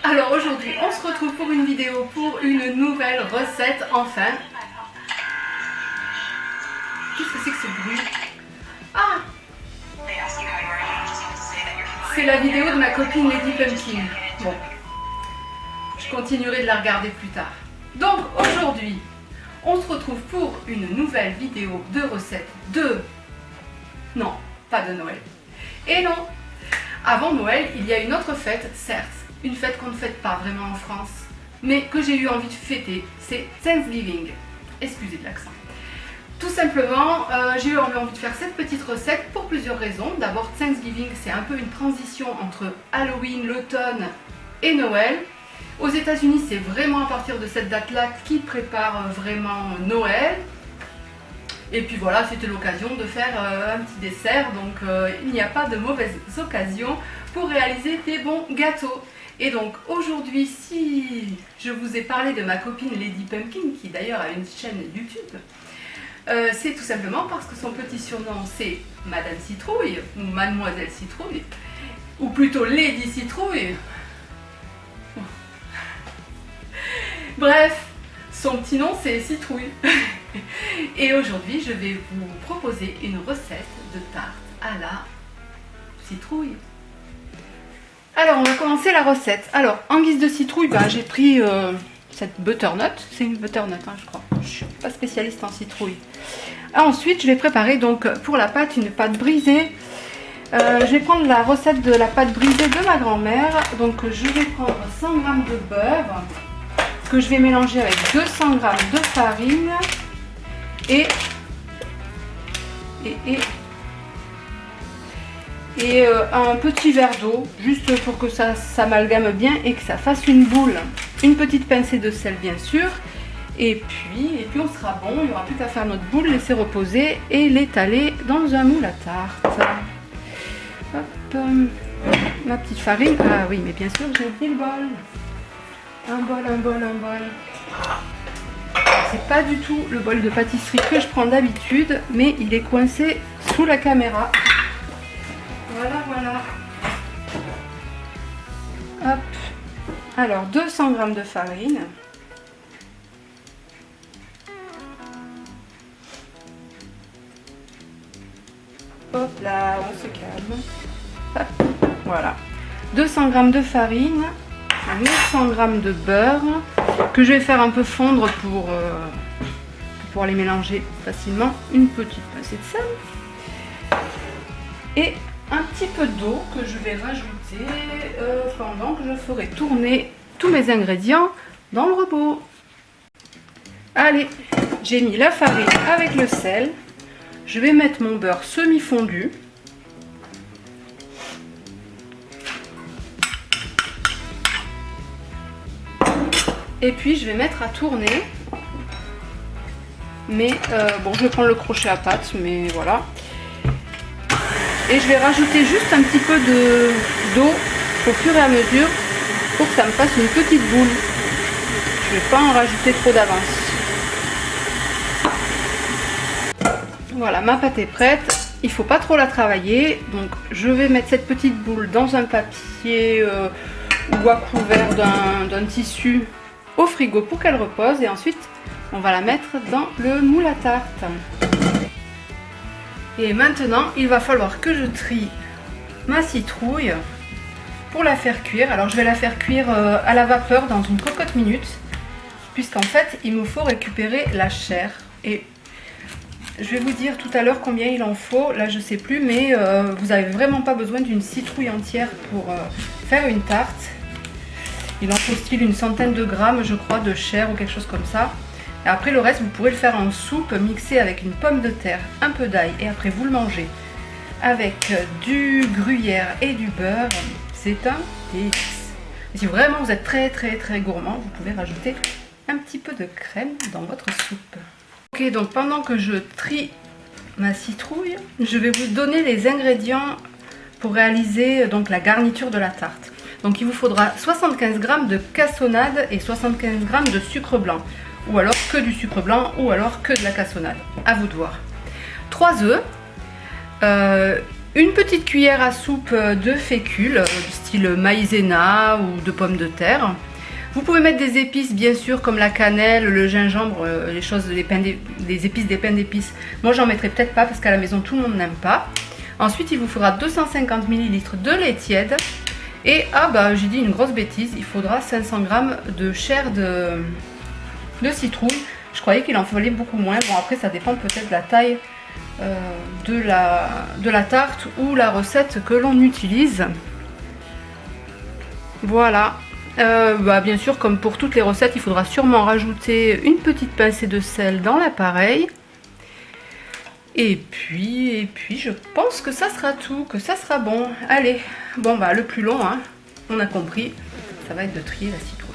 Alors aujourd'hui, on se retrouve pour une vidéo, pour une nouvelle recette, enfin. Qu'est-ce que c'est que ce bruit? Ah! C'est la vidéo de ma copine Lady Pumpkin. Bon, je continuerai de la regarder plus tard. Donc aujourd'hui, on se retrouve pour une nouvelle vidéo de recette de... Non, pas de Noël. Et non, avant Noël, il y a une autre fête, certes, une fête qu'on ne fête pas vraiment en France, mais que j'ai eu envie de fêter, c'est Thanksgiving. Excusez de l'accent. Tout simplement, j'ai eu envie de faire cette petite recette pour plusieurs raisons. D'abord, Thanksgiving, c'est un peu une transition entre Halloween, l'automne et Noël. Aux États-Unis, c'est vraiment à partir de cette date-là qu'ils préparent vraiment Noël. Et puis voilà, c'était l'occasion de faire un petit dessert, donc il n'y a pas de mauvaise occasion pour réaliser des bons gâteaux. Et donc aujourd'hui, si je vous ai parlé de ma copine Lady Pumpkin, qui d'ailleurs a une chaîne YouTube, c'est tout simplement parce que son petit surnom c'est Madame Citrouille, ou Mademoiselle Citrouille, ou plutôt Lady Citrouille. Bref, son petit nom c'est Citrouille. Et aujourd'hui, je vais vous proposer une recette de tarte à la citrouille. Alors, on va commencer la recette. Alors, en guise de citrouille, j'ai pris cette butternut. C'est une butternut, hein, je crois. Je ne suis pas spécialiste en citrouille. Ensuite, je vais préparer donc pour la pâte une pâte brisée. Je vais prendre la recette de la pâte brisée de ma grand-mère. Donc, je vais prendre 100 g de beurre que je vais mélanger avec 200 g de farine. Et un petit verre d'eau, juste pour que ça s'amalgame bien et que ça fasse une boule. Une petite pincée de sel bien sûr. Et puis on sera bon, il n'y aura plus qu'à faire notre boule, laisser reposer et l'étaler dans un moule à tarte. Hop, ma petite farine. Ah oui, mais bien sûr, j'ai oublié le bol. Un bol. C'est pas du tout le bol de pâtisserie que je prends d'habitude, mais il est coincé sous la caméra. Voilà. Hop. Alors 200 g de farine. Hop là, on se calme. Hop. Voilà. 200 g de farine. 900 g de beurre que je vais faire un peu fondre pour pouvoir les mélanger facilement. Une petite pincée de sel et un petit peu d'eau que je vais rajouter pendant que je ferai tourner tous mes ingrédients dans le robot. Allez, j'ai mis la farine avec le sel. Je vais mettre mon beurre semi-fondu. Et puis je vais mettre à tourner. Mais bon, je vais prendre le crochet à pâte, mais voilà. Et je vais rajouter juste un petit peu d'eau au fur et à mesure pour que ça me fasse une petite boule. Je ne vais pas en rajouter trop d'avance. Voilà, ma pâte est prête. Il ne faut pas trop la travailler. Donc je vais mettre cette petite boule dans un papier ou à couvert d'un tissu au frigo pour qu'elle repose et ensuite on va la mettre dans le moule à tarte. Et maintenant il va falloir que je trie ma citrouille pour la faire cuire. Alors je vais la faire cuire à la vapeur dans une cocotte minute, puisqu'en fait il me faut récupérer la chair. Et je vais vous dire tout à l'heure combien il en faut, là je sais plus, mais vous n'avez vraiment pas besoin d'une citrouille entière pour faire une tarte. Il en faut style une centaine de grammes, je crois, de chair ou quelque chose comme ça. Et après le reste, vous pourrez le faire en soupe, mixé avec une pomme de terre, un peu d'ail, et après vous le mangez avec du gruyère et du beurre. C'est un délice. Et si vraiment vous êtes très gourmand, vous pouvez rajouter un petit peu de crème dans votre soupe. Ok, donc pendant que je trie ma citrouille, je vais vous donner les ingrédients pour réaliser donc la garniture de la tarte. Donc il vous faudra 75 g de cassonade et 75 g de sucre blanc. Ou alors que du sucre blanc ou alors que de la cassonade. À vous de voir. 3 œufs, Une petite cuillère à soupe de fécule, du style maïzena ou de pommes de terre. Vous pouvez mettre des épices bien sûr comme la cannelle, le gingembre, les épices des pains d'épices. Moi j'en mettrai peut-être pas parce qu'à la maison tout le monde n'aime pas. Ensuite il vous faudra 250 ml de lait tiède. Et ah bah j'ai dit une grosse bêtise, il faudra 500 g de chair de citrouille. Je croyais qu'il en fallait beaucoup moins. Bon après ça dépend peut-être de la taille de la tarte ou la recette que l'on utilise. Voilà. Bien sûr, comme pour toutes les recettes, il faudra sûrement rajouter une petite pincée de sel dans l'appareil. Et puis, je pense que ça sera tout, que ça sera bon. Allez, bon bah le plus long, hein, on a compris, ça va être de trier la citrouille.